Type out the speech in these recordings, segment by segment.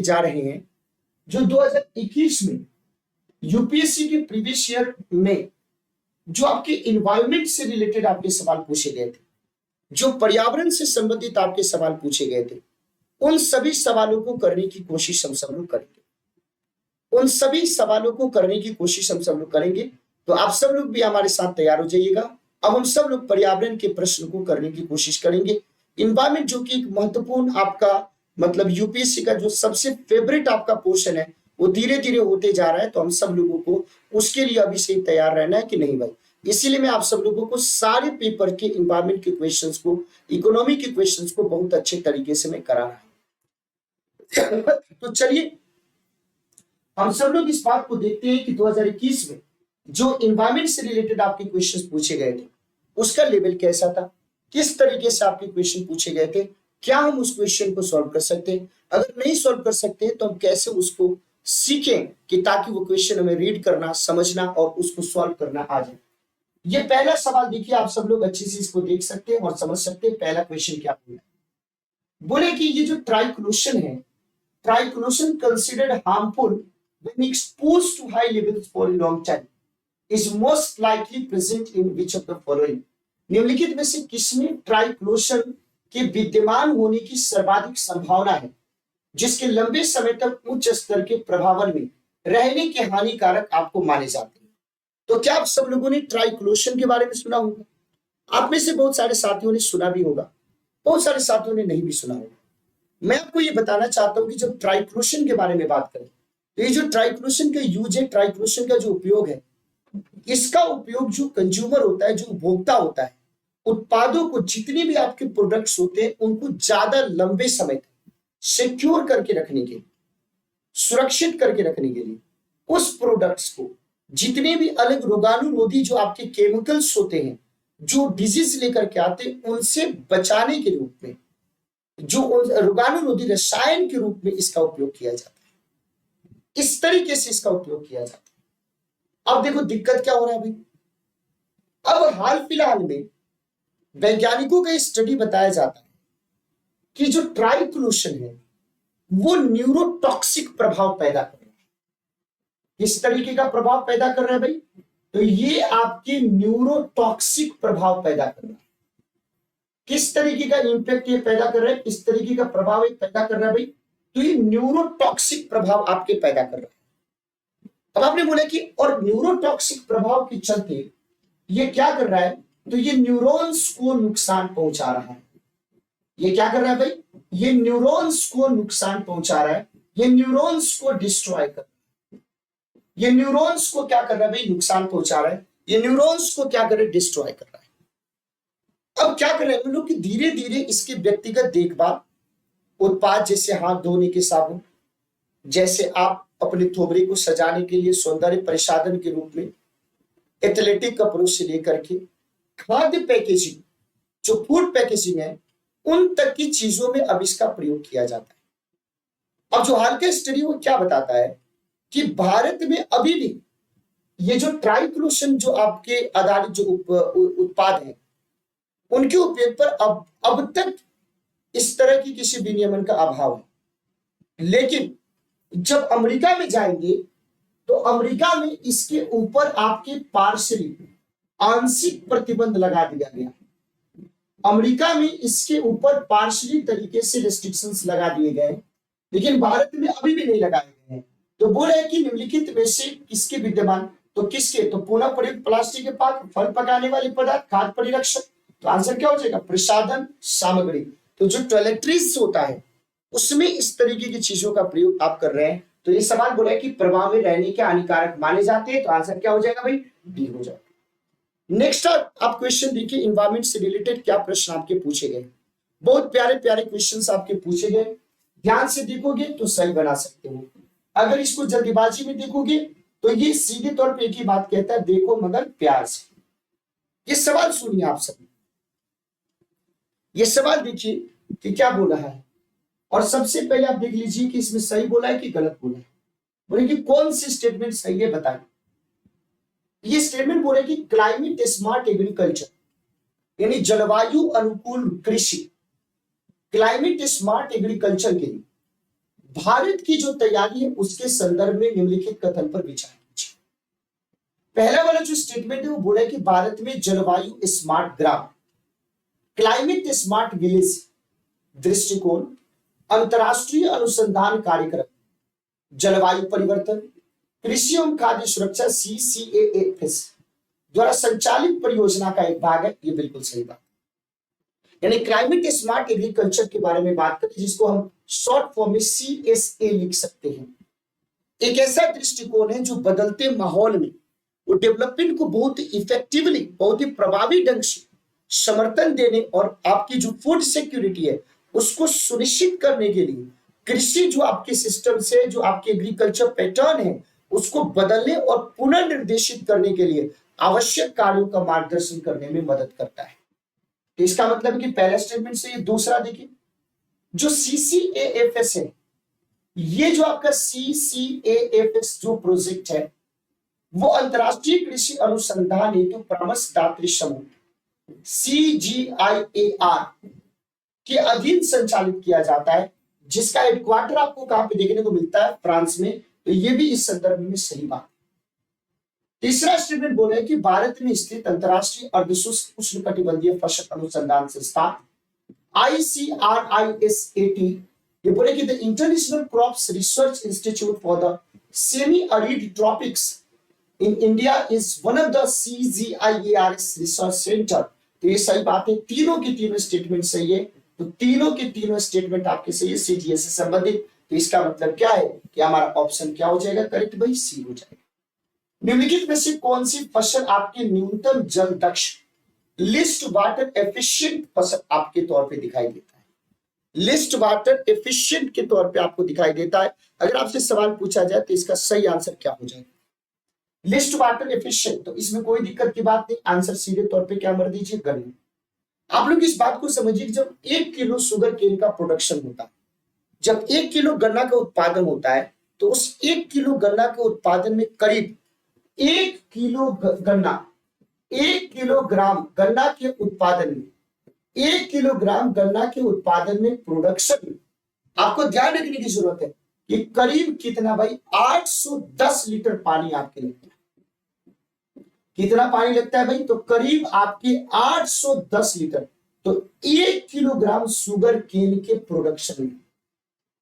जा रहे हैं जो 2021 में यूपीएससी के प्रीवियस ईयर में जो आपके इन्वायरमेंट से रिलेटेड आपके सवाल पूछे गए थे, जो पर्यावरण से संबंधित आपके सवाल पूछे गए थे, उन सभी सवालों को करने की कोशिश हम सब लोग करेंगे। उन सभी सवालों को करने की कोशिश हम सब लोग करेंगे। तो आप सब लोग भी हमारे साथ तैयार हो जाइएगा। अब हम सब लोग पर्यावरण के प्रश्न को करने की कोशिश करेंगे। इन्वायरमेंट जो कि एक महत्वपूर्ण आपका मतलब यूपीएससी का जो सबसे फेवरेट आपका पोर्शन है, वो धीरे धीरे होते जा रहा है। तो हम सब लोगों को उसके लिए अभी से तैयार रहना है कि नहीं भाई। इसीलिए मैं आप सब लोगों को सारे पेपर के इन्वायरमेंट के क्वेश्चंस को, इकोनॉमी के क्वेश्चंस को बहुत अच्छे तरीके से मैं करा रहा हूं। तो चलिए हम सब लोग इस बात को देखते हैं कि 2021 में जो इन्वायरमेंट से रिलेटेड आपके क्वेश्चंस पूछे गए थे, उसका लेवल कैसा था, किस तरीके से आपके क्वेश्चन पूछे गए थे, क्या हम उस क्वेश्चन को सॉल्व कर सकते हैं, अगर नहीं सॉल्व कर सकते तो हम कैसे उसको सीखें कि ताकि वो क्वेश्चन हमें रीड करना, समझना और उसको सॉल्व करना आ जाए। ये पहला सवाल देखिए, आप सब लोग अच्छी से इसको देख सकते हैं और समझ सकते हैं। पहला क्वेश्चन क्या बोले कि ये जो ट्राइक्लोशन है, triclosan considered harmful when exposed to high levels for a long time is most likely present in which of the following? निम्नलिखित में से किसमें ट्राइक्लोशन के विद्यमान होने की सर्वाधिक संभावना है, जिसके लंबे समय तक उच्च स्तर के प्रभावन में रहने के हानिकारक आपको माने जाते हैं? तो क्या आप सब लोगों ने ट्राइक्लोशन के बारे में सुना होगा? आप में से बहुत सारे साथियों ने सुना भी होगा, बहुत सारे साथियों ने नहीं भी सुना होगा। मैं आपको ये बताना चाहता हूं कि जब ट्राइक्लोशन के बारे में बात करें तो ये जो ट्राइक्लोशन का यूज है, ट्राइक्लोशन का जो उपयोग है, इसका उपयोग जो कंज्यूमर होता है, जो उपभोक्ता होता है, उत्पादों को, जितने भी आपके प्रोडक्ट्स होते हैं उनको ज्यादा लंबे समय तक सिक्योर करके रखने के लिए, सुरक्षित करके रखने के लिए, उस प्रोडक्ट्स को जितने भी अलग रोगाणुरोधी जो आपके केमिकल्स होते हैं, जो डिजीज लेकर के आते हैं, उनसे बचाने के रूप में, जो रोगाणुरोधी रसायन के रूप में इसका उपयोग किया जाता है। इस तरीके से इसका उपयोग किया जाता है। अब देखो दिक्कत क्या हो रहा है भाई। अब हाल फिलहाल में वैज्ञानिकों का स्टडी बताया जाता है कि जो ट्राइक्लोशन है वो न्यूरोटॉक्सिक प्रभाव पैदा कर रहा है। किस तरीके का प्रभाव पैदा कर रहा है भाई? तो ये आपके न्यूरोटॉक्सिक प्रभाव पैदा कर रहा है। किस तरीके का इंपैक्ट ये पैदा कर रहा है, किस तरीके का प्रभाव ये पैदा कर रहा है भाई? तो ये न्यूरोटॉक्सिक प्रभाव आपके पैदा कर रहा है। अब आपने बोला कि और न्यूरोटॉक्सिक प्रभाव के चलते ये क्या कर रहा है? तो ये न्यूरॉन्स को नुकसान पहुंचा रहा है। ये क्या कर रहा है भाई? ये न्यूरॉन्स को नुकसान पहुंचा रहा है। ये न्यूरॉन्स को डिस्ट्रॉय कर रहा है। ये न्यूरॉन्स को क्या कर रहा है भाई? नुकसान पहुंचा रहा है। ये न्यूरॉन्स को क्या कर रहा है? डिस्ट्रॉय कर रहा है। अब क्या कर रहे हैं हम लोग कि धीरे धीरे इसकी व्यक्तिगत देखभाल, उत्पाद जैसे हाथ धोने के साबुन, जैसे आप अपने थोबरे को सजाने के लिए सौंदर्य प्रसाधन के रूप में, एथलेटिक कपड़ों से लेकर के खाद्य पैकेजिंग, जो फूड पैकेजिंग है, उन तक की चीजों में अब इसका प्रयोग किया जाता है। अब जो हाल का स्टडी वो क्या बताता है कि भारत में अभी भी ये जो ट्राइक्लोशन जो आपके आधारित जो उत्पाद हैं, उनके उपयोग पर अब तक इस तरह की किसी विनियमन का अभाव है। लेकिन जब अमेरिका में जाएंगे तो अमेरिका में इसके ऊपर आपके पार्शियली आंशिक प्रतिबंध लगा दिया गया। अमेरिका में इसके ऊपर पार्शियली तरीके से रेस्ट्रिक्शंस लगा दिए गए, लेकिन भारत में अभी भी नहीं लगाए गए हैं। तो बोल रहे कि निम्नलिखित में से किसके विद्यमान, तो किसके? तो पुनः प्रयुक्त प्लास्टिक के पात्र, फल पकाने वाले पदार्थ, खाद्य परिरक्षक। तो आंसर क्या हो जाएगा? प्रसाधन सामग्री। तो जो टॉयलेटरीज होता है उसमें इस तरीके की चीजों का प्रयोग आप कर रहे हैं। तो ये सवाल बोला है कि प्रभाव में रहने के हानिकारक माने जाते हैं। तो आंसर क्या हो जाएगा भाई? डी हो जाएगा। नेक्स्ट आप क्वेश्चन देखिए, इन्वायरमेंट से रिलेटेड क्या प्रश्न आपके पूछे गए। बहुत प्यारे प्यारे क्वेश्चन आपके पूछे गए। ध्यान से देखोगे तो सही बना सकते हो। अगर इसको जल्दीबाजी में देखोगे तो ये सीधे तौर पे एक ही बात कहता है, देखो मगर प्यार से। ये सवाल सुनिए आप सभी, ये सवाल देखिए कि क्या बोला है, और सबसे पहले आप देख लीजिए कि इसमें सही बोला है कि गलत बोला है। बोले कि कौन सी स्टेटमेंट सही है बताइए। ये स्टेटमेंट बोले कि क्लाइमेट स्मार्ट एग्रीकल्चर, यानी जलवायु अनुकूल कृषि, क्लाइमेट स्मार्ट एग्रीकल्चर के लिए भारत की जो तैयारी है उसके संदर्भ में निम्नलिखित कथन पर विचार कीजिए। पहला वाला जो स्टेटमेंट है वो बोला है कि भारत में जलवायु स्मार्ट ग्राम, क्लाइमेट स्मार्ट विलेज दृष्टिकोण, अंतरराष्ट्रीय अनुसंधान कार्यक्रम, जलवायु परिवर्तन, कृषि एवं खाद्य सुरक्षा CCAFS द्वारा संचालित परियोजना का एक भाग है। ये बिल्कुल सही बात, यानी क्लाइमेट स्मार्ट एग्रीकल्चर के बारे में बात करें जिसको हम शॉर्ट फॉर्म में CSA लिख सकते हैं। एक ऐसा दृष्टिकोण है जो बदलते माहौल में वो डेवलपमेंट को बहुत इफेक्टिवली, बहुत ही प्रभावी ढंग से समर्थन देने और आपकी जो फूड सिक्योरिटी है उसको सुनिश्चित करने के लिए कृषि जो आपके सिस्टम से, जो आपके एग्रीकल्चर पैटर्न है उसको बदलने और पुनर्निर्देशित करने के लिए आवश्यक कार्यों का मार्गदर्शन करने में मदद करता है। तो इसका मतलब है कि पहला स्टेटमेंट से ये दूसरा देखिए, जो CCAFS है, ये जो आपका CCAFS जो प्रोजेक्ट है वो अंतरराष्ट्रीय कृषि अनुसंधान हेतु परामर्शदात्री समूह CGIAR के अधीन संचालित किया जाता है, जिसका हेडक्वार्टर आपको कहां पे देखने को मिलता है? फ्रांस में। तो ये भी इस संदर्भ में सही बात है। तीसरा स्टेटमेंट बोला है कि भारत में स्थित अंतरराष्ट्रीय अर्धशुष्क उष्णकटिबंधीय फसल अनुसंधान संस्थान ICRISAT, ये बोले कि the international crops research institute for the semi arid tropics in India is one of the CGIARS research centre. तो ये सही बात है, तीनों की तीनों स्टेटमेंट सही है। तो तीनों के तीनों स्टेटमेंट आपके सही है CGS से संबंधित। तो इसका मतलब क्या है कि हमारा ऑप्शन क्या हो जाएगा? करेक्ट भाई, C हो जाएगा। निम्नलिखित में से कौन सी फसल आपके न्यूनतम जल दक्ष लिस्ट वाटर एफिशिएंट फसल आपके तौर पे दिखाई देता है? लिस्ट वाटर एफिशिएंट के तौर पे आपको दिखाई देता है। अगर आपसे सवाल पूछा जाए तो इसका सही आंसर क्या हो जाएगा? List water efficient. तो इसमें कोई दिक्कत की बात नहीं, आंसर सीधे तौर पे क्या मर दीजिए? गन्ना। आप लोग इस बात को समझिए कि जब 1 किलो शुगर केन का प्रोडक्शन होता है, जब 1 किलो गन्ना का उत्पादन होता है, तो उस 1 किलो गन्ना के उत्पादन में करीब 1 किलो गन्ना, 1 किलोग्राम गन्ना के उत्पादन में, 1 किलोग्राम गन्ना के उत्पादन में, प्रोडक्शन में आपको ध्यान रखने की जरूरत है कि करीब कितना भाई? 810 लीटर पानी आपके लगता है। कितना पानी लगता है भाई? तो करीब आपके 810 लीटर। तो 1 किलोग्राम शुगर केन के प्रोडक्शन में,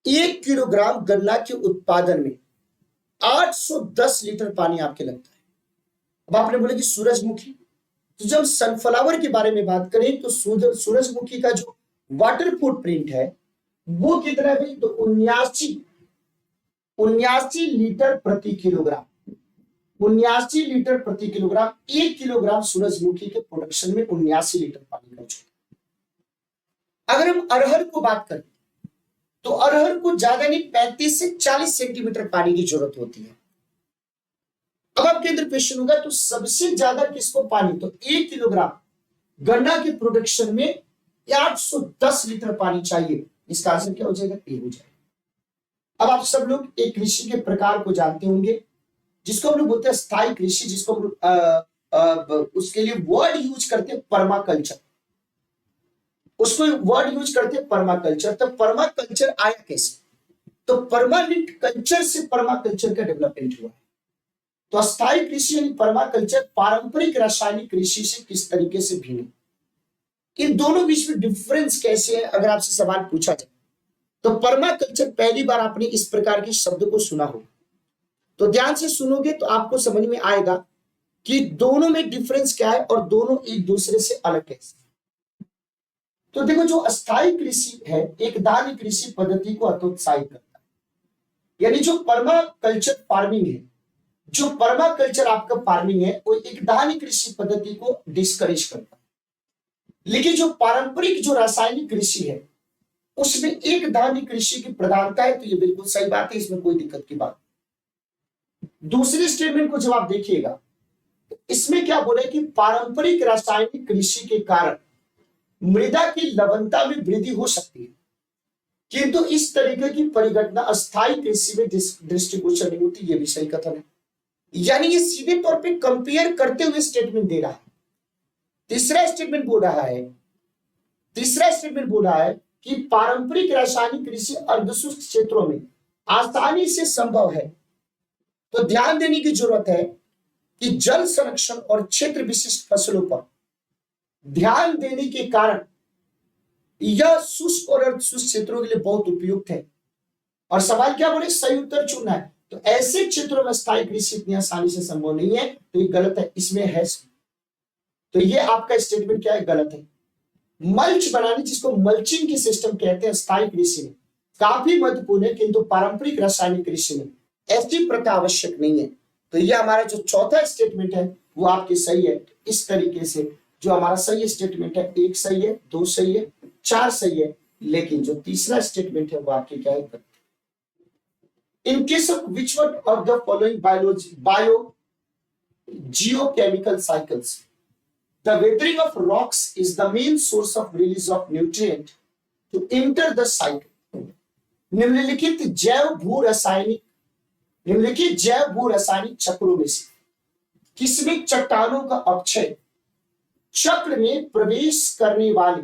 1 किलोग्राम गन्ना के उत्पादन में 810 लीटर पानी आपके लगता है। अब आपने बोले कि सूरजमुखी, तो जब सनफ्लावर के बारे में बात करें तो सूरजमुखी का जो वाटर फुटप्रिंट है वो कितना है भाई? तो 79 लीटर प्रति किलोग्राम, 79 लीटर प्रति किलोग्राम। 1 किलोग्राम सूरजमुखी के प्रोडक्शन में 79 लीटर पानी खर्च होता है। अगर हम अरहर को बात करें तो अरहर को ज्यादा नहीं 35 से 40 सेंटीमीटर पानी की जरूरत होती है। अब आपके अंदर क्वेश्चन होगा तो सबसे ज्यादा किसको पानी? तो 1 किलोग्राम गन्ना के प्रोडक्शन में 810 लीटर पानी चाहिए। इसका आंसर क्या हो जाएगा? ए हो जाएगा। अब आप सब लोग एक कृषि के प्रकार को जानते होंगे जिसको हम लोग बोलते हैं स्थायी कृषि, जिसको हम लोग उसके लिए वर्ड यूज करते हैं परमाकल्चर। उसको वर्ड यूज करते हैं परमाकल्चर। तो परमाकल्चर आया कैसे? तो परमानेंट कल्चर से परमाकल्चर का डेवलपमेंट हुआ है। तो अस्थायी कृषि यानी परमाकल्चर पारंपरिक रासायनिक कृषि से किस तरीके से भिन्न है? इन दोनों बीच में डिफरेंस कैसे है अगर आपसे सवाल पूछा जाए तो परमाकल्चर पहली बार आपने इस प्रकार के शब्द को सुना हो तो ध्यान से सुनोगे तो आपको समझ में आएगा कि दोनों में डिफरेंस क्या है और दोनों एक दूसरे से अलग कैसे। तो देखो, जो अस्थायी कृषि है एक दान कृषि पद्धति को हतोत्साहित करता है, यानी जो परमाकल्चर फार्मिंग है, जो परमाकल्चर आपका फार्मिंग है वो एक दान कृषि पद्धति को डिस्करेज करता है। लेकिन जो पारंपरिक जो रासायनिक कृषि है उसमें एक दान कृषि की प्रधानता है। तो ये बिल्कुल सही बात है, इसमें कोई दिक्कत की बात। दूसरे स्टेटमेंट को जब आप देखिएगा तो इसमें क्या बोले कि पारंपरिक रासायनिक कृषि के कारण मृदा की लवणता में वृद्धि हो सकती है, किंतु इस तरीके की परिघटना अस्थायी कृषि में दृष्टिगोचर नहीं होती। यह भी सही कथन है, यानी ये सीधे तौर पे कंपेयर करते हुए स्टेटमेंट दे रहा है। तीसरा स्टेटमेंट बोल रहा है कि पारंपरिक रासायनिक कृषि अर्धशुष्क क्षेत्रों में आसानी से संभव है। तो ध्यान देने की जरूरत है कि जल संरक्षण और क्षेत्र विशिष्ट फसलों पर ध्यान देने के कारण यह शुष्क और अर्धशुष्क क्षेत्रों के लिए बहुत उपयुक्त है। और सवाल क्या बोले, सही उत्तर चुनना है। तो ऐसे क्षेत्रों में स्थायी कृषि इतनी आसानी से संभव नहीं है, तो ये गलत है, इसमें है। तो ये आपका स्टेटमेंट क्या है, गलत है। मल्च बनाने, जिसको मल्चिंग की सिस्टम कहते हैं, स्थायी कृषि में काफी महत्वपूर्ण है, किंतु पारंपरिक रासायनिक कृषि में ऐसी प्रथा आवश्यक नहीं है। तो ये हमारा जो चौथा स्टेटमेंट है वो आपके सही है। इस तरीके से जो हमारा सही स्टेटमेंट है, 1 सही है, 2 सही है, 4 सही है, लेकिन जो तीसरा स्टेटमेंट है वो आपके क्या है। In case of which one of the following geochemical cycles, the weathering of rocks is the main source of release of nutrient to enter the cycle. निम्नलिखित जैव भू रासायनिक चक्रों में से किसमें चट्टानों का अपक्षय चक्र में प्रवेश करने वाले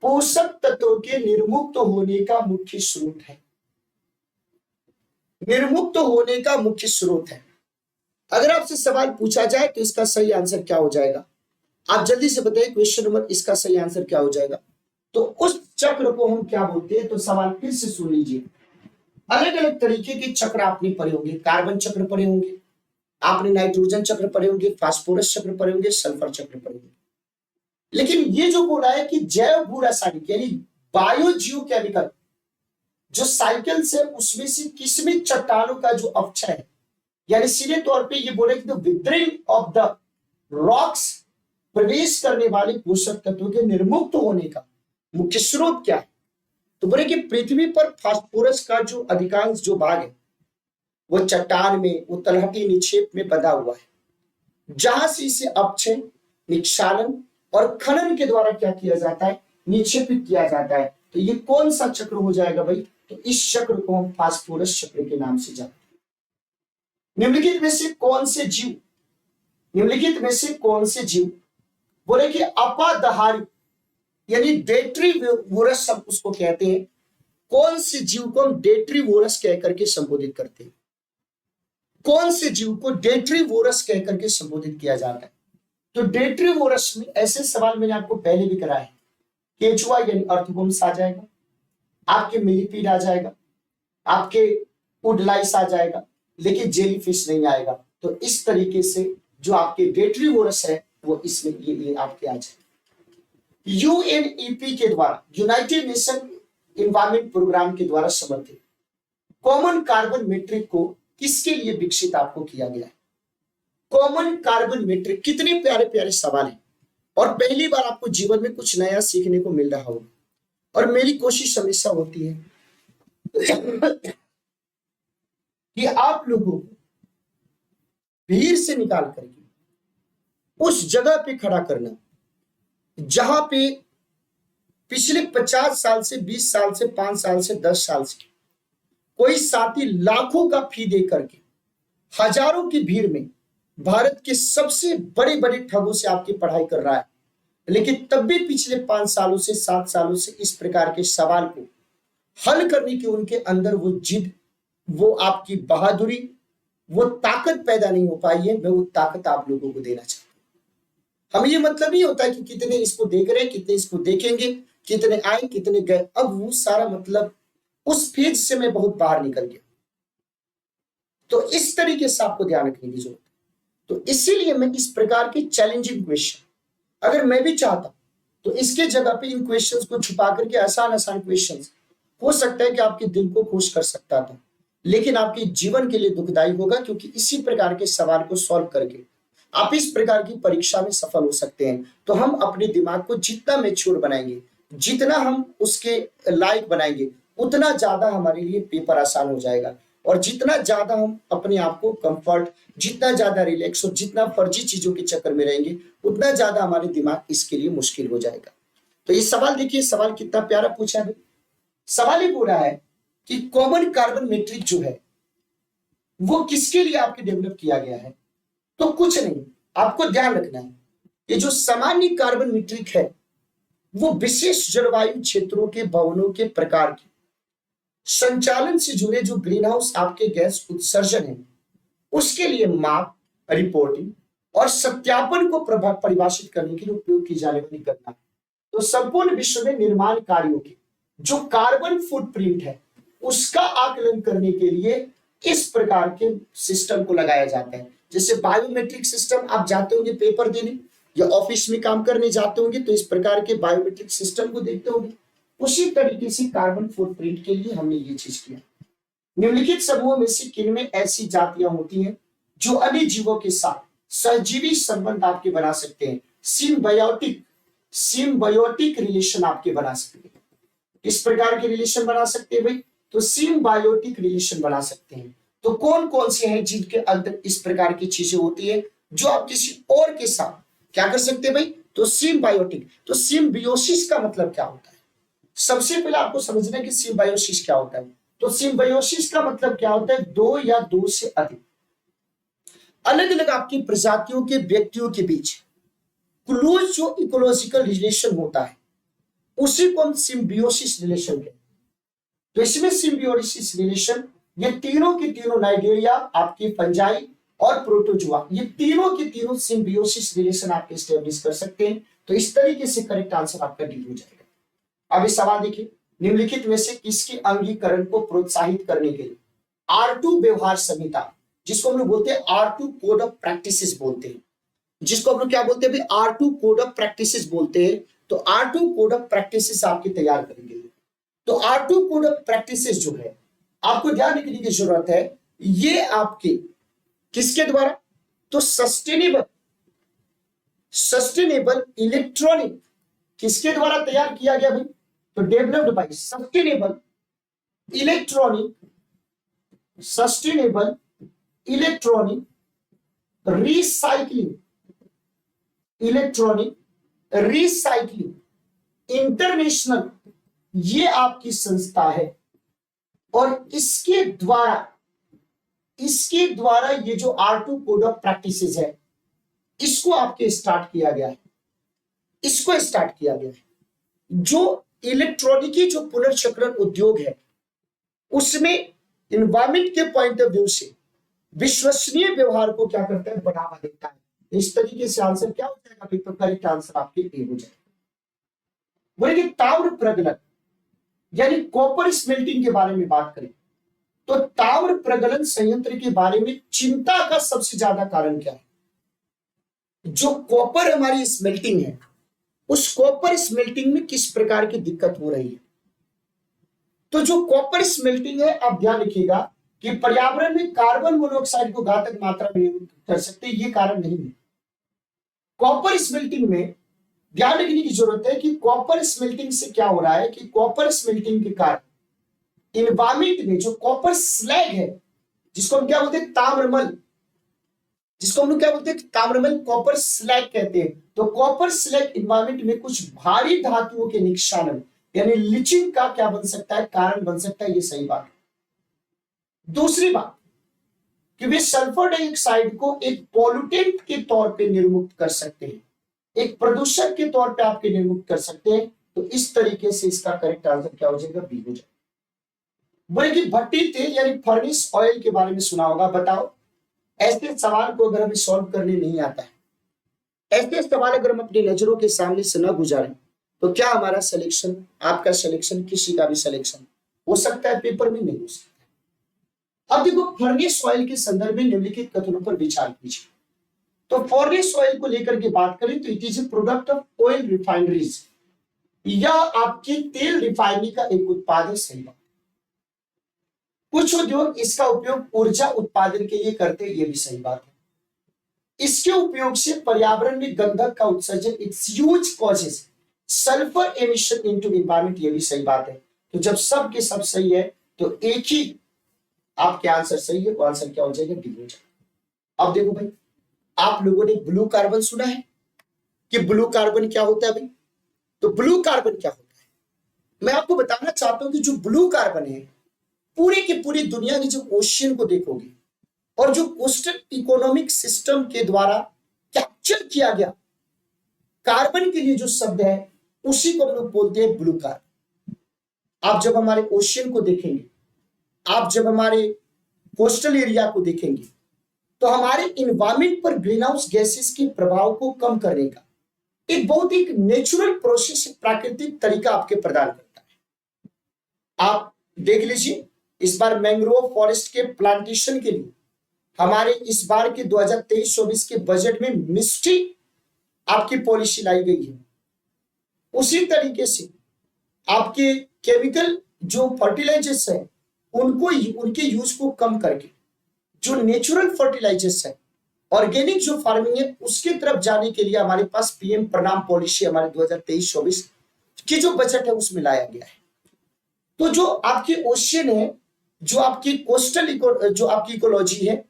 पोषक तत्वों के निर्मुक्त होने का मुख्य स्रोत है। निर्मुक्त होने का मुख्य स्रोत है। अगर आपसे सवाल पूछा जाए तो इसका सही आंसर क्या हो जाएगा, आप जल्दी से बताइए क्वेश्चन नंबर, इसका सही आंसर क्या हो जाएगा। तो उस चक्र को हम क्या बोलते हैं, तो सवाल फिर से सुन लीजिए। अलग अलग तरीके के चक्र आपने पढ़े होंगे, कार्बन चक्र पढ़े होंगे, आपने नाइट्रोजन चक्र पढ़े होंगे, फास्फोरस चक्र पढ़े होंगे, सल्फर चक्र पढ़े होंगे। लेकिन ये जो बोला है कि जैव भू रासायनिक यानी बायो जियोकेमिकल जो साइकिल्स है, उसमें से किसमें चट्टानों का जो अपक्षय है, यानी सीधे तौर पे ये बोले कि the withering of the rocks, प्रवेश करने वाले पोषक तत्वों के निर्मुक्त होने का मुख्य स्रोत क्या है। तो बोले कि पृथ्वी पर फास्फोरस का जो अधिकांश जो भाग है वो चट्टान में, वो तलहटी निक्षेप में बंधा हुआ है, जहां से इसे अपक्षय, निक्षालन और खनन के द्वारा क्या किया जाता है, निक्षेपित किया जाता है। तो ये कौन सा चक्र हो जाएगा भाई, तो इस चक्र को हम फास्फोरस चक्र के नाम से जानते हैं। निम्नलिखित में से कौन से जीव बोले कि अपादहारी यानी डेट्रीवोरस हम उसको कहते हैं, कौन से जीव को हम डेट्रीवोरस कहकर के संबोधित करते हैं, कौन से जीव को डेट्रीवोरस कहकर के संबोधित किया जाता है। तो डेट्रीवोरस में ऐसे सवाल मैंने आपको पहले भी कराए, केचुआ यानी अर्थवर्म्स आ जाएगा, आपके मिलीपीड आ जाएगा, आपके वुडलाइस आ जाएगा, लेकिन जेलीफिश नहीं आएगा। तो इस तरीके से जो आपके डेट्रीवोरस है वो इसमें ये आपके आ जाएगा। यूएनईपी के द्वारा, यूनाइटेड नेशन एनवायरमेंट प्रोग्राम के द्वारा समर्थित कॉमन कार्बन मीट्रिक को किसके लिए विकसित आपको किया गया है। कॉमन कार्बन मीट्रिक, कितने प्यारे प्यारे सवाल हैं और पहली बार आपको जीवन में कुछ नया सीखने को मिल रहा होगा। और मेरी कोशिश हमेशा होती है कि आप लोगों को भीड़ से निकाल करके उस जगह पे खड़ा करना जहां पे पिछले 50 साल से, 20 साल से, 5 साल से, 10 साल से कोई साथी लाखों का फी दे करके हजारों की भीड़ में भारत के सबसे बड़े बड़े ठगों से आपकी पढ़ाई कर रहा है, लेकिन तब भी पिछले 5 सालों से, 7 सालों से इस प्रकार के सवाल को हल करने की उनके अंदर वो जिद, वो आपकी बहादुरी, वो ताकत पैदा नहीं हो पाई है। मैं वो ताकत आप लोगों को देना चाहता हूं। हमें ये मतलब नहीं होता कि कितने इसको देख रहे हैं, कितने इसको देखेंगे, कितने आए, कितने गए। अब वो सारा मतलब उस फेज से मैं बहुत बाहर निकल गया। तो इस तरीके से आपको ध्यान रखने की जरूरत है। तो इसीलिए मैं इस प्रकार के चैलेंजिंग क्वेश्चन, अगर मैं भी चाहता तो इसके जगह पे इन क्वेश्चंस को छुपा करके आसान आसान क्वेश्चंस, हो सकता है कि आपके दिल को खुश कर सकता था, लेकिन आपके जीवन के लिए दुखदायी होगा, क्योंकि इसी प्रकार के सवाल को सॉल्व करके आप इस प्रकार की परीक्षा में सफल हो सकते हैं। तो हम अपने दिमाग को जितना मैच्योर बनाएंगे, जितना हम उसके लायक बनाएंगे, उतना ज्यादा हमारे लिए पेपर आसान हो जाएगा। और जितना ज्यादा हम अपने आप को कंफर्ट, जितना ज्यादा रिलैक्स और जितना फर्जी चीजों के चक्कर में रहेंगे, उतना ज्यादा हमारे दिमाग इसके लिए मुश्किल हो जाएगा। तो ये सवाल देखिए, सवाल कितना प्यारा पूछा है। सवाल ही पूरा है कि कॉमन कार्बन मैट्रिक जो है वो किसके लिए आपके डेवलप किया गया है। तो कुछ नहीं, आपको ध्यान रखना है, ये जो सामान्य कार्बन मैट्रिक है वो विशेष जलवायु क्षेत्रों के भवनों के प्रकार की संचालन से जुड़े जो ग्रीन हाउस आपके गैस उत्सर्जन है उसके लिए माप, रिपोर्टिंग और सत्यापन को परिभाषित करने के लिए उपयोग की जाने वाली गणना। तो संपूर्ण विश्व में निर्माण कार्यों की जो कार्बन फुटप्रिंट है उसका आकलन करने के लिए इस प्रकार के सिस्टम को लगाया जाता है। जैसे बायोमेट्रिक सिस्टम, आप जाते होंगे पेपर देने या ऑफिस में काम करने जाते होंगे तो इस प्रकार के बायोमेट्रिक सिस्टम को देखते होंगे, उसी तरीके से कार्बन फुटप्रिंट के लिए हमने ये चीज किया। निम्नलिखित समूहों में से किनमें ऐसी जातियां होती हैं जो अन्य जीवों के साथ सहजीवी संबंध आपके बना सकते हैं, सिम्बायोटिक रिलेशन आपके बना सकते हैं। किस प्रकार के रिलेशन बना सकते हैं भाई? तो सिम्बायोटिक रिलेशन बना सकते हैं। तो कौन कौन से हैं जिनके अंदर इस प्रकार की चीजें होती है जो आप किसी और के साथ क्या कर सकते हैं भाई? तो सिम्बायोटिक। तो सिम्बियोसिस का मतलब क्या होता है? सबसे पहले आपको समझना है कि सिम्बायोसिस क्या होता है। तो सिम्बायोसिस का मतलब क्या होता है? दो या दो से अधिक अलग अलग आपकी प्रजातियों के व्यक्तियों के बीच क्लोज जो इकोलॉजिकल रिलेशन होता है उसी को हम सिम्बियोसिस रिलेशन कहते हैं। तो इसमें सिम्बियोसिस रिलेशन ये तीनों के तीनों नाइजीरिया, आपके फंजाई और प्रोटोजुआ, ये तीनों के तीनों सिम्बियोसिस रिलेशन आप एस्टेब्लिश कर सकते हैं। तो इस तरीके से करेक्ट आंसर आपका डी हो जाएगा। अब इस सवाल देखिए, निम्नलिखित में से किसके अंगीकरण को प्रोत्साहित करने के लिए R2 व्यवहार संहिता, जिसको हम लोग बोलते हैं R2 कोड ऑफ प्रैक्टिसेस बोलते हैं, जिसको हम लोग क्या बोलते हैं भाई? R2 कोड ऑफ प्रैक्टिसेस बोलते हैं। तो R2 कोड ऑफ प्रैक्टिसेस आपके तैयार करेंगे। तो R2 कोड ऑफ प्रैक्टिसेस जो है आपको ध्यान रखने की जरूरत है, ये आपके किसके द्वारा? तो सस्टेनेबल इलेक्ट्रॉनिक किसके द्वारा तैयार किया गया भाई? तो developed by sustainable electronic recycling international, ये आपकी संस्था है और इसके द्वारा ये जो R2 कोड ऑफ प्रैक्टिसेस है इसको आपके स्टार्ट किया गया है। जो इलेक्ट्रॉनिकी जो पुनर्चक्रण उद्योग है उसमें एनवायरमेंट के पॉइंट ऑफ व्यू से विश्वसनीय व्यवहार को क्या करता है? बढ़ावा देता है। इस तरीके से आंसर क्या हो जाएगा? तो करेक्ट आंसर आपके ए हो जाएगा। बोले कि ताम्र प्रगलन यानी कॉपर स्मेल्टिंग के बारे में बात करें तो ताम्र प्रगलन संयंत्र के बारे में चिंता का सबसे ज्यादा कारण क्या है? जो कॉपर हमारी स्मेल्टिंग है उस कॉपर स्मेल्टिंग में किस प्रकार की दिक्कत हो रही है? तो जो कॉपर स्मेल्टिंग है, आप ध्यान रखिएगा कि पर्यावरण में कार्बन मोनोऑक्साइड को घातक मात्रा में कर सकते हैं, ये कारण नहीं है। कॉपर स्मेल्टिंग में ध्यान रखने की जरूरत है कि कॉपर स्मेल्टिंग से क्या हो रहा है कि कॉपर स्मेल्टिंग के कारण एनवायरमेंट में जो कॉपर स्लैग है, जिसको हम क्या बोलते हैं? ताम्रमल, कॉपर स्लैग कहते हैं। तो कॉपर स्लैग एनवायरमेंट में कुछ भारी धातुओं के निक्षालन यानी लिचिंग का क्या बन सकता है? कारण बन सकता है। ये सही बात है। दूसरी बात कि वे सल्फर डाइऑक्साइड को एक पॉल्यूटेंट के तौर पे निर्मुक्त कर सकते हैं, एक प्रदूषक के तौर पे आपके निर्मुक्त कर सकते हैं। तो इस तरीके से इसका करेक्ट आंसर क्या हो जाएगा? बी हो जाएगा। बोले कि भट्टी तेल यानी फर्नेस ऑयल के बारे में सुना होगा, बताओ ऐसे सवाल को अगर हमें सॉल्व करने नहीं आता है, ऐसे सवाल अगर हम अपनी नजरों के सामने से न गुजारें तो क्या हमारा सिलेक्शन, आपका सिलेक्शन, किसी का भी सिलेक्शन हो सकता है पेपर में? नहीं हो सकता। अब देखो, फर्नेस ऑयल के संदर्भ में निम्नलिखित कथनों पर विचार कीजिए। तो फर्नेस ऑयल को लेकर के बात करें तो it is a product of oil refineries, या आपकी तेल रिफाइनरी का एक उत्पाद है। सही बात। कुछ उद्योग इसका उपयोग ऊर्जा उत्पादन के लिए करते हैं, ये भी सही बात है। इसके उपयोग से पर्यावरण में गंधक का उत्सर्जन, it's use causes sulphur emission into environment, ये भी सही बात है। तो जब सब के सब सही है तो एक ही आपके आंसर सही है, वो आंसर क्या हो जाएगा? डी हो जाएगा। अब देखो भाई, आप लोगों ने ब्लू कार्बन सुना है कि ब्लू कार्बन क्या होता है भाई? तो ब्लू कार्बन क्या होता है मैं आपको बताना चाहता हूं कि जो ब्लू कार्बन है, पूरी की पूरी दुनिया की जो ओशियन को देखोगे और जो कोस्टल इकोनॉमिक सिस्टम के द्वारा कैप्चर किया गया कार्बन के लिए जो शब्द है उसी को हम लोग बोलते हैं ब्लू कार्बन। आप जब हमारे ओशियन को देखेंगे आप जब हमारे कोस्टल एरिया को देखेंगे तो हमारे इन्वायरमेंट पर ग्रीन हाउस गैसेस के प्रभाव को कम करने का एक बहुत ही नेचुरल प्रोसेस, प्राकृतिक तरीका आपके प्रदान करता है। आप देख लीजिए, इस बार मैंग्रोव फॉरेस्ट के प्लांटेशन के लिए हमारे इस बार के 2023-24 के बजट में मिस्टी आपकी पॉलिसी लाई गई है। उसी तरीके से आपके केमिकल जो फर्टिलाइजर्स है उनको उनके यूज को कम करके जो नेचुरल फर्टिलाइजर्स है, ऑर्गेनिक जो फार्मिंग है उसके तरफ जाने के लिए हमारे पास पीएम प्रणाम पॉलिसी हमारे 2023-24 की जो बजट है उसमें लाया गया है। तो जो आपके ओशियन है, जो आपकी कोस्टल जो आपकी इकोलॉजी है,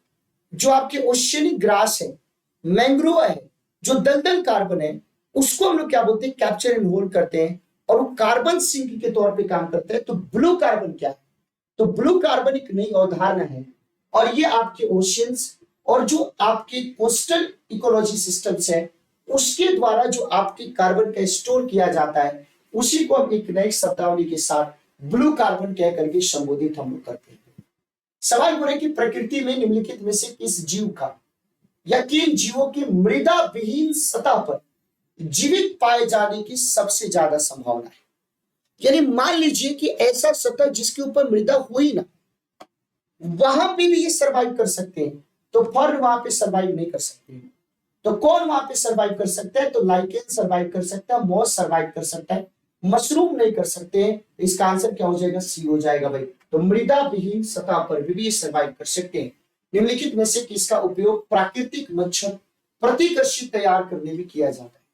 जो आपके ओशियनिक ग्रास है, मैंग्रोव है, जो दलदल कार्बन है, उसको हम लोग क्या बोलते हैं, कैप्चर एंड होल्ड करते हैं और वो कार्बन सिंक के तौर पे काम करते हैं। तो ब्लू कार्बन क्या है? तो ब्लू कार्बन एक नई अवधारणा है और ये आपके ओशियंस और जो आपके कोस्टल इकोलॉजी सिस्टम्स है उसके द्वारा जो आपके कार्बन का स्टोर किया जाता है उसी को हम एक नई शब्दावली के साथ ब्लू कार्बन कह करके संबोधित हम लोग करते हैं। सवाल हो रहा है कि प्रकृति में निम्नलिखित में से किस जीव का या किन जीवों की मृदा विहीन सतह पर जीवित पाए जाने की सबसे ज्यादा संभावना है? यानी मान लीजिए कि ऐसा सतह जिसके ऊपर मृदा हो ही ना, वहां पे भी ये सरवाइव कर सकते हैं। तो फर्न वहां पे सरवाइव नहीं कर सकते हैं। तो कौन वहां पे सरवाइव कर सकता है? तो लाइकेन सरवाइव कर सकता है, मॉस सरवाइव कर सकता है, मशरूम नहीं कर सकते हैं। इसका आंसर क्या हो जाएगा? सी हो जाएगा भाई। तो मृदा विहीन सतह पर भी सरवाइव कर सकते हैं। निम्नलिखित में से किसका उपयोग प्राकृतिक मच्छर प्रतिकर्षी तैयार करने में किया जाता है?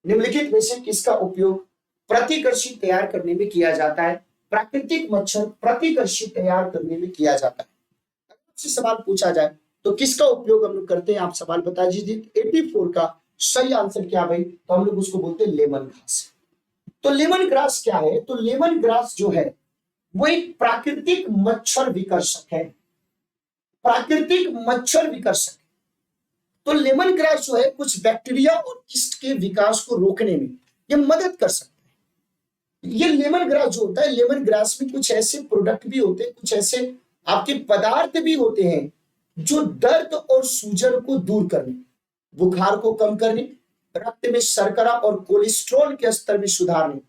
निम्नलिखित में से किसका उपयोग प्रतिकर्षी तैयार करने में किया जाता है? प्राकृतिक मच्छर प्रतिकर्षी तैयार करने में किया जाता है। अगर आपसे सवाल पूछा जाए तो किसका उपयोग हम लोग करते हैं, आप सवाल बता दीजिए। 84 का सही आंसर क्या भाई? तो हम लोग उसको बोलते हैं लेमन ग्रास। तो लेमन ग्रास क्या है? तो लेमन ग्रास जो है वो एक प्राकृतिक मच्छर विकर्षक है। प्राकृतिक मच्छर विकर्षक। तो लेमन ग्रास जो है कुछ बैक्टीरिया और ईस्ट के विकास को रोकने में ये मदद कर सकता है। ये लेमन ग्रास जो होता है, लेमन ग्रास में कुछ ऐसे प्रोडक्ट भी होते हैं, कुछ ऐसे आपके पदार्थ भी होते हैं जो दर्द और सूजन को दूर करने, बुखार को कम करने, रक्त में शर्करा और कोलेस्ट्रॉल के स्तर में सुधारने,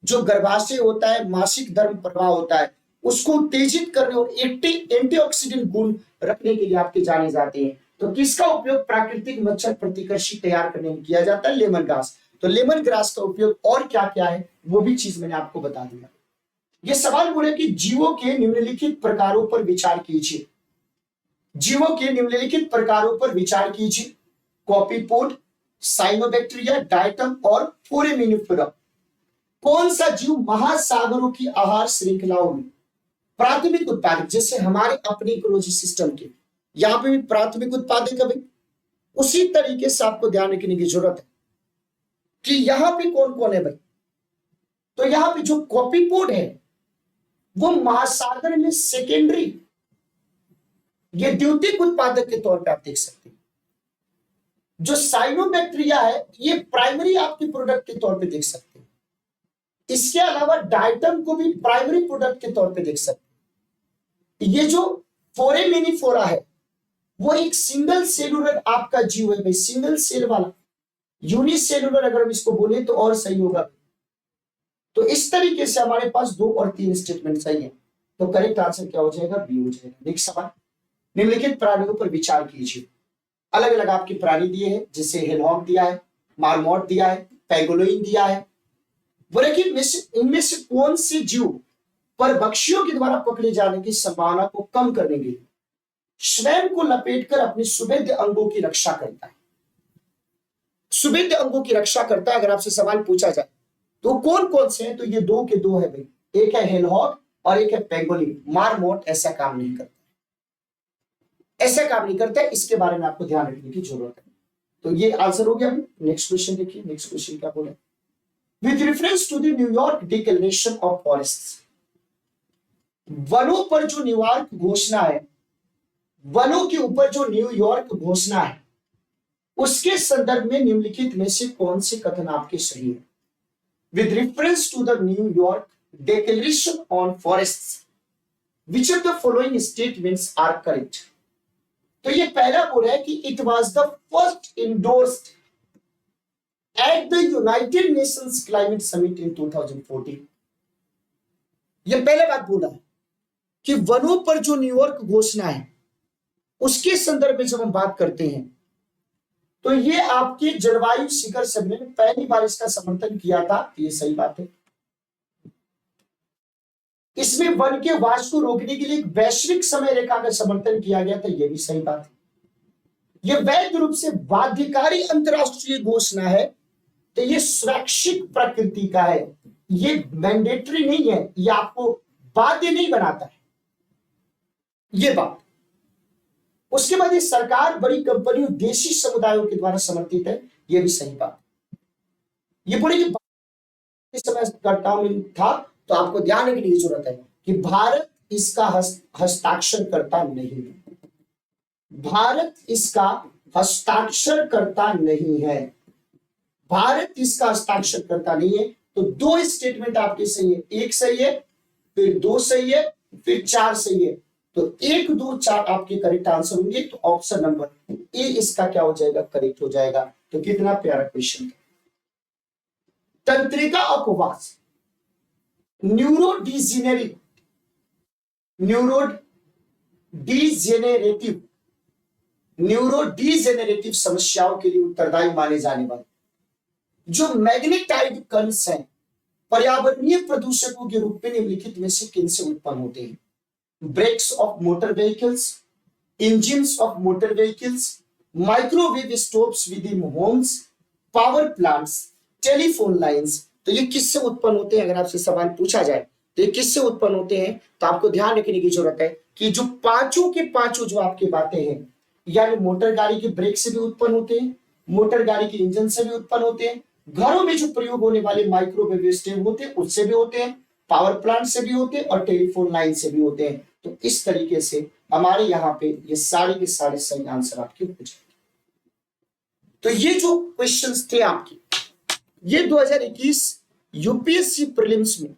जो गर्भाशय होता है, मासिक धर्म प्रवाह होता है, उसको उत्तेजित करने और एंटीऑक्सीडेंट गुण रखने के लिए आपके जाने जाते हैं। तो किसका उपयोग प्राकृतिक मच्छर प्रतिकर्षी तैयार करने में किया जाता है? Lemon grass. तो लेमन ग्रास का उपयोग और क्या क्या है वो भी चीज मैंने आपको बता दिया। ये सवाल बोले कि जीवों के निम्नलिखित प्रकारों पर विचार कीजिए। जीवों के निम्नलिखित प्रकारों पर विचार कीजिए। कॉपीपोड, साइनोबैक्टीरिया, डायटम और फोरेमिनिफेरा। कौन सा जीव महासागरों की आहार श्रृंखलाओं में प्राथमिक उत्पादक, जैसे हमारे अपने इकोलॉजी सिस्टम के यहाँ पे भी प्राथमिक उत्पादक है भाई, उसी तरीके से आपको ध्यान रखने की जरूरत है कि यहां पे कौन कौन है भाई। तो यहां पे जो कॉपीपोड है वो महासागर में सेकेंडरी, ये द्वितीयक उत्पादक के तौर पे आप देख सकते हैं। जो साइनोबैक्टीरिया है ये प्राइमरी आपके प्रोडक्ट के तौर पे देख सकते हैं। इसके अलावा डायटम को भी प्राइमरी प्रोडक्ट के तौर पे देख सकते हैं। ये जो फोरेमिनिफेरा है वो एक सिंगल सेलुलर आपका जीव है भाई, सिंगल सेल वाला, यूनिसेलुलर अगर हम इसको बोले तो और सही होगा। तो इस तरीके से हमारे पास 2 और 3 स्टेटमेंट सही है। तो करेक्ट आंसर क्या हो जाएगा? बी हो जाएगा। नेक्स्ट सवाल, निम्नलिखित प्राणियों पर विचार कीजिए। अलग अलग आपके प्राणी दिए हैं, जैसे हेलहॉग दिया है, मार्मोट दिया है, पैंगोलिन दिया है। बोले कि इनमें से कौन से जीव परभक्षियों के द्वारा पकड़े जाने की संभावना को कम करने के लिए स्वयं को लपेटकर अपने सुवेद्य अंगों की रक्षा करता है? सुवेद्य अंगों की रक्षा करता है अगर आपसे सवाल पूछा जाए तो कौन कौन से हैं? तो ये 2 के 2 है भाई, एक है हेलहॉग और एक है पैंगोलिन। मार्मोट ऐसा काम नहीं करता, ऐसा काम नहीं करता है। इसके बारे में आपको ध्यान रखने की जरूरत है। तो ये आंसर हो गया। नेक्स्ट क्वेश्चन देखिए। नेक्स्ट क्वेश्चन क्या बोला? With reference to the New York declaration of forests, वनों पर जो न्यूयॉर्क घोषणा है, वनों के ऊपर जो न्यूयॉर्क घोषणा है, उसके संदर्भ में निम्नलिखित में से कौन से कथन आपके सही है? With reference to the New York declaration on forests, which of the following statements are correct. तो ये पहला बोल रहा है कि it was the first endorsed at the United Nations climate summit in 2014। ये पहले बात बोला है कि वनों पर जो न्यूयॉर्क घोषणा है उसके संदर्भ में जब हम बात करते हैं तो ये आपके जलवायु शिखर सम्मेलन में पहली बार इसका समर्थन किया था। ये सही बात है। इसमें वन के वास को रोकने के लिए एक वैश्विक समय रेखा का समर्थन किया गया था। यह भी सही बात है। यह वैध रूप से बाध्यकारी अंतरराष्ट्रीय घोषणा है, तो ये स्वैच्छिक प्रकृति का है, ये मैंडेटरी नहीं है, ये आपको बाध्य नहीं बनाता है, ये बात। उसके बाद ये सरकार, बड़ी कंपनियों, देशी समुदायों के द्वारा समर्थित है। यह भी सही बात। ये पूरी समय कर्ताओं में था, तो आपको ध्यान रखने की जरूरत है कि भारत इसका हस्ताक्षर करता नहीं है। भारत इसका हस्ताक्षर करता नहीं है। भारत इसका हस्ताक्षर करता नहीं है। तो दो स्टेटमेंट आपके सही है। एक सही है, फिर दो सही है, फिर चार सही है। तो 1, 2, 4 आपके करेक्ट आंसर होंगे। तो ऑप्शन नंबर ए इसका क्या हो जाएगा, करेक्ट हो जाएगा। तो कितना प्यारा क्वेश्चन। तंत्रिका अपवास, न्यूरोडीजेनेरेटिव समस्याओं के लिए उत्तरदायी माने जाने वाले जो मैग्नेटाइड कणस हैं, पर्यावरणीय प्रदूषकों के रूप में निम्नलिखित में से किन से उत्पन्न होते हैं? Brakes of motor vehicles, engines of motor vehicles, microwave stoves within homes, power plants, telephone lines. तो ये किससे उत्पन्न होते हैं? अगर आपसे सवाल पूछा जाए तो ये किससे उत्पन्न होते हैं, तो आपको ध्यान रखने की जरूरत है कि जो पांचों के पांचों जो आपकी बातें हैं, यानी मोटर गाड़ी के ब्रेक से भी उत्पन्न होते हैं, मोटर गाड़ी के इंजन से भी उत्पन्न होते हैं, घरों में जो प्रयोग होने वाले माइक्रोवेव स्टोव होते हैं उससे भी होते हैं, पावर प्लांट से भी होते हैं और टेलीफोन लाइन से भी होते हैं। तो इस तरीके से हमारे यहाँ पे ये सारे के सारे सही आंसर आपके हो जाएंगे। तो ये जो क्वेश्चंस थे आपके, ये 2021 यूपीएससी प्रीलिम्स में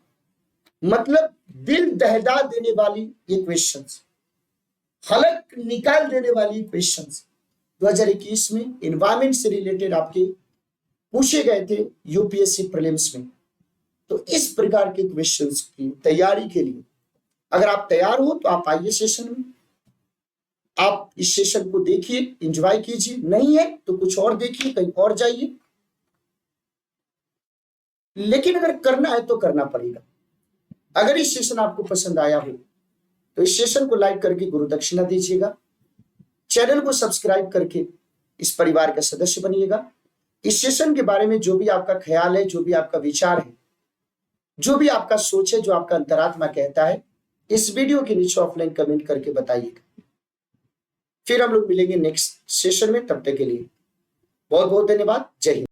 मतलब दिल दहला देने वाली ये क्वेश्चंस, हलक निकाल देने वाली क्वेश्चंस 2021 में एनवायरमेंट से रिलेटेड आपके पूछे गए थे यूपीएससी प्रीलिम्स में। तो इस प्रकार के क्वेश्चंस की तैयारी के लिए अगर आप तैयार हो तो आप आइए सेशन में, आप इस सेशन को देखिए, एंजॉय कीजिए। नहीं है तो कुछ और देखिए, कहीं और जाइए। लेकिन अगर करना है तो करना पड़ेगा। अगर इस सेशन आपको पसंद आया हो तो इस सेशन को लाइक करके गुरु दक्षिणा दीजिएगा, चैनल को सब्सक्राइब करके इस परिवार का सदस्य बनिएगा। इस सेशन के बारे में जो भी आपका ख्याल है, जो भी आपका विचार है, जो भी आपका सोच है, जो आपका अंतरात्मा कहता है, इस वीडियो के नीचे ऑफलाइन कमेंट करके बताइएगा। फिर हम लोग मिलेंगे नेक्स्ट सेशन में। तब तक के लिए बहुत बहुत धन्यवाद। जय हिंद।